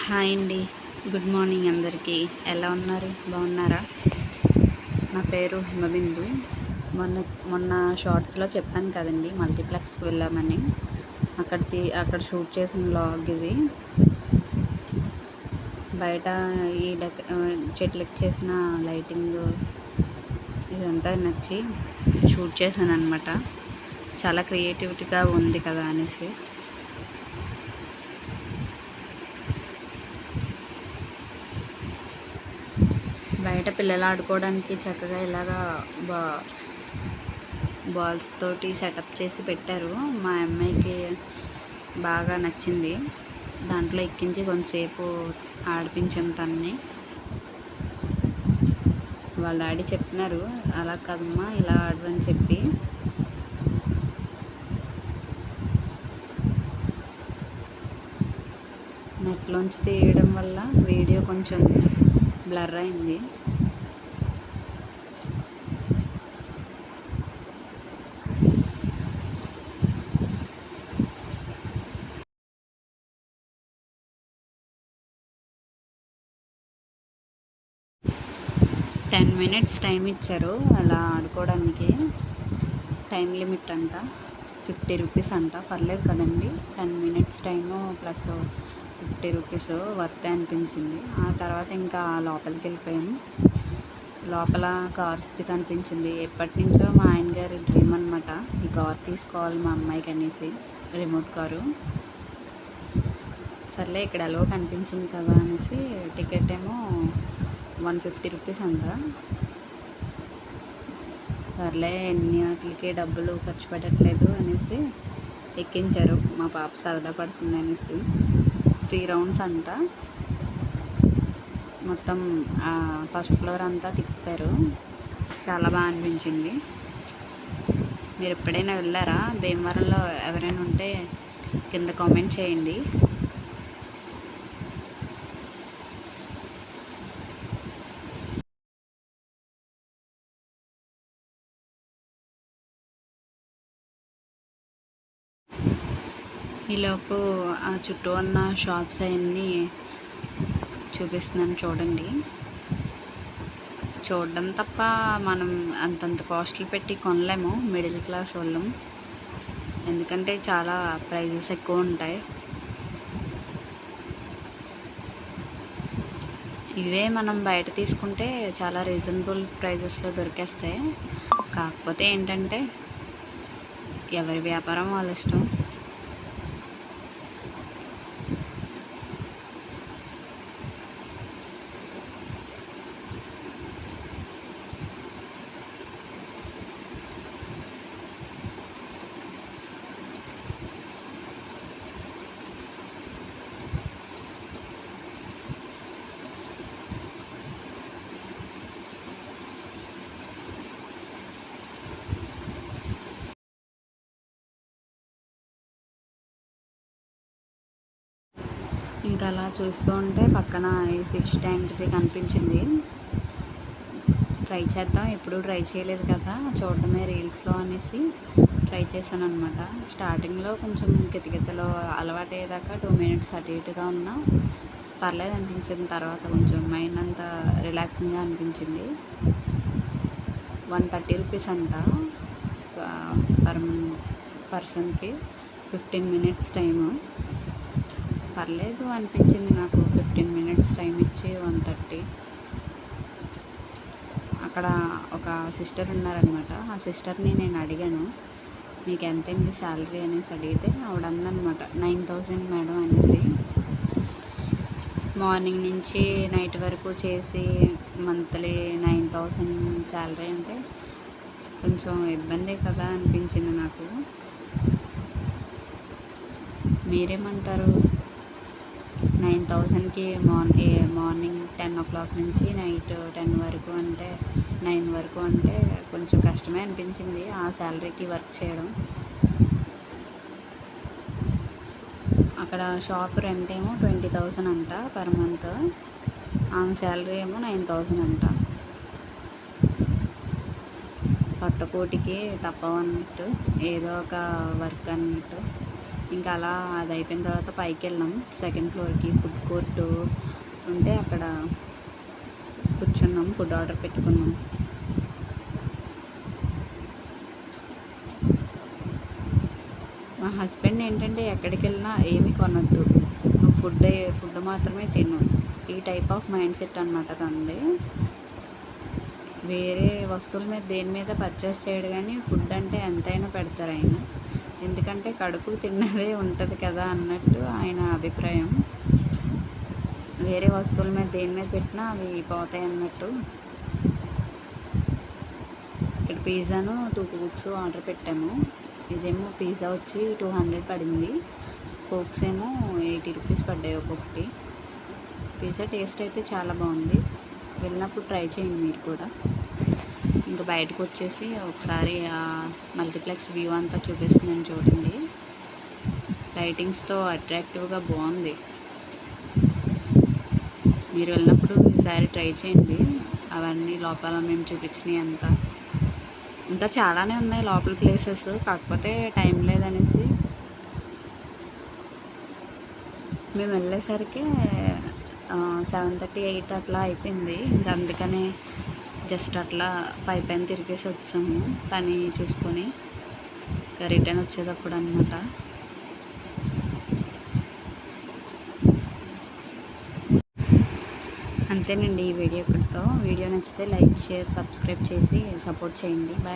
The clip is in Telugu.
హాయ్ అండి. గుడ్ మార్నింగ్ అందరికీ. ఎలా ఉన్నారు? బాగున్నారా? నా పేరు హిమబిందు. మొన్న మొన్న షార్ట్స్లో చెప్పాను కదండి, మల్టీప్లెక్స్కి వెళ్ళామని. అక్కడ షూట్ చేసిన వ్లాగ్ ఇది. బయట ఈ చెట్లకి చేసిన లైటింగ్ ఇదంతా నచ్చి షూట్ చేశాను అనమాట. చాలా క్రియేటివిటీగా ఉంది కదా అనేసి. బయట పిల్లలు ఆడుకోవడానికి చక్కగా ఇలాగా బాల్స్ తోటి సెటప్ చేసి పెట్టారు. మా అమ్మాయికి బాగా నచ్చింది. దాంట్లో ఎక్కించి కొంతసేపు ఆడిపించాం తనని. వాళ్ళ డాడీ చెప్తున్నారు, అలా కదమ్మా ఇలా ఆడవని చెప్పి. నెట్లోంచి తీయడం వల్ల వీడియో కొంచెం బ్లర్ అయింది. టెన్ మినిట్స్ టైం ఇచ్చారు అలా ఆడుకోవడానికి. టైం లిమిట్ అంట, 50 రూపీస్ అంట. పర్లేదు కదండి, 10 minutes time plus 50 rupees worth అనిపించింది. ఆ తర్వాత ఇంకా లోపలికి వెళ్ళిపోయాము. లోపల కార్స్ది కనిపించింది. ఎప్పటి నుంచో మా ఆయన గారి డ్రీమ్ అనమాట, ఈ కార్ తీసుకోవాలి మా అమ్మాయికి అనేసి, రిమోట్ కారు. సర్లే ఇక్కడ ఎలాగో కనిపించింది కదా అనేసి, టికెట్ ఏమో 150 రూపీస్ అంట. సర్లే ఎన్ని వాటికి డబ్బులు ఖర్చు పెట్టట్లేదు అనేసి ఎక్కించారు. మా పాప సరదా పడుతుంది అనేసి. 3 రౌండ్స్ అంట. మొత్తం ఫస్ట్ ఫ్లోర్ అంతా తిప్పారు. చాలా బాగా అనిపించింది. మీరు ఎప్పుడైనా వెళ్ళారా? భీమవరంలో ఎవరైనా ఉంటే కింద కామెంట్ చేయండి. ఈలోపు ఆ చుట్టూ ఉన్న షాప్స్ అవన్నీ చూపిస్తున్నాను చూడండి. చూడడం తప్ప మనం అంతంత కాస్ట్లు పెట్టి కొనలేము మిడిల్ క్లాస్ వాళ్ళం, ఎందుకంటే చాలా ప్రైజెస్ ఎక్కువ ఉంటాయి. ఇవే మనం బయట తీసుకుంటే చాలా రీజనబుల్ ప్రైజెస్లో దొరికేస్తాయి. కాకపోతే ఏంటంటే ఎవరి వ్యాపారం వాళ్ళ ఇష్టం. ఇంకా అలా చూస్తూ ఉంటే పక్కన ఈ ఫిష్ ట్యాంక్ది కనిపించింది. ట్రై చేద్దాం, ఎప్పుడూ ట్రై చేయలేదు కదా, చూడడమే రీల్స్లో అనేసి ట్రై చేశాను అనమాట. స్టార్టింగ్లో కొంచెం కితకితలో అలవాటు అయ్యేదాకా 2 మినిట్స్ అటు ఇటుగా ఉన్నా పర్లేదు అనిపించింది. తర్వాత కొంచెం మైండ్ అంతా రిలాక్సింగ్గా అనిపించింది. 130 రూపీస్ అంట పర్ పర్సన్కి, 15 మినిట్స్ టైము. పర్లేదు అనిపించింది నాకు. 15 మినిట్స్ టైం ఇచ్చి 130. అక్కడ ఒక సిస్టర్ ఉన్నారనమాట. ఆ సిస్టర్ని నేను అడిగాను, మీకు ఎంతండి శాలరీ అనేసి అడిగితే ఆవిడ అందనమాట 9000 మేడం అనేసి. మార్నింగ్ నుంచి నైట్ వరకు చేసి మంత్లీ 9000 శాలరీ అంటే కొంచెం ఇబ్బందే కదా అనిపించింది నాకు. మీరేమంటారు? 9000కి మార్నింగ్ 10 o'clock నుంచి నైట్ 10 వరకు అంటే 9 వరకు అంటే కొంచెం కష్టమే అనిపించింది ఆ శాలరీకి వర్క్ చేయడం. అక్కడ షాప్ రెంట్ ఏమో 20,000 అంట పర్ మంత్. ఆమె శాలరీ ఏమో 9000 అంట. పొట్టకూటికి తప్పవన్నట్టు, ఏదో ఒక వర్క్ అన్నట్టు ఇంకా అలా అది అయిపోయిన తర్వాత పైకి వెళ్ళాం సెకండ్ ఫ్లోర్కి. ఫుడ్ కోర్ట్ ఉంటే అక్కడ కూర్చున్నాం, ఫుడ్ ఆర్డర్ పెట్టుకున్నాం. మా హస్బెండ్ ఏంటంటే ఎక్కడికి వెళ్ళినా ఏమీ కొనొద్దు, నువ్వు ఫుడ్ మాత్రమే తిను, ఈ టైప్ ఆఫ్ మైండ్ సెట్ అనమాట తనది. వేరే వస్తువుల మీద దేని మీద పర్చేస్ చేయడు, కానీ ఫుడ్ అంటే ఎంతైనా పెడతారు ఆయన. ఎందుకంటే కడుపు తిన్నదే ఉంటుంది కదా అన్నట్టు ఆయన అభిప్రాయం. వేరే వస్తువుల మీద దేని మీద పెట్టినా అవి పోతాయి అన్నట్టు. ఇక్కడ పిజ్జాను 2 కోక్స్ ఆర్డర్ పెట్టాము. ఇదేమో పిజ్జా వచ్చి 200 పడింది, కోక్స్ ఏమో 80 రూపీస్ పడ్డాయి ఒక్కొక్కటి. పిజ్జా టేస్ట్ అయితే చాలా బాగుంది, వెళ్ళినప్పుడు ట్రై చేయండి మీరు కూడా. ఇంకా బయటకు వచ్చేసి ఒకసారి ఆ మల్టీప్లెక్స్ వ్యూ అంతా చూపిస్తుందని చూడండి. లైటింగ్స్తో అట్రాక్టివ్గా బాగుంది. మీరు వెళ్ళినప్పుడు ఈసారి ట్రై చేయండి. అవన్నీ లోపల మేము చూపించినవి అంతా. ఇంకా చాలానే ఉన్నాయి లోపల ప్లేసెస్, కాకపోతే టైం లేదనేసి మేము వెళ్ళేసరికి 7:30, 8 అట్లా అయిపోయింది. ఇంకా అందుకనే జస్ట్ అట్లా పైన తిరిగేసి వచ్చాము పని చూసుకొని. ఇంకా రిటర్న్ వచ్చేటప్పుడు అనమాట. అంతేనండి ఈ వీడియో ఇక్కడితో. వీడియో నచ్చితే లైక్, షేర్, సబ్స్క్రైబ్ చేసి సపోర్ట్ చేయండి. బాయ్.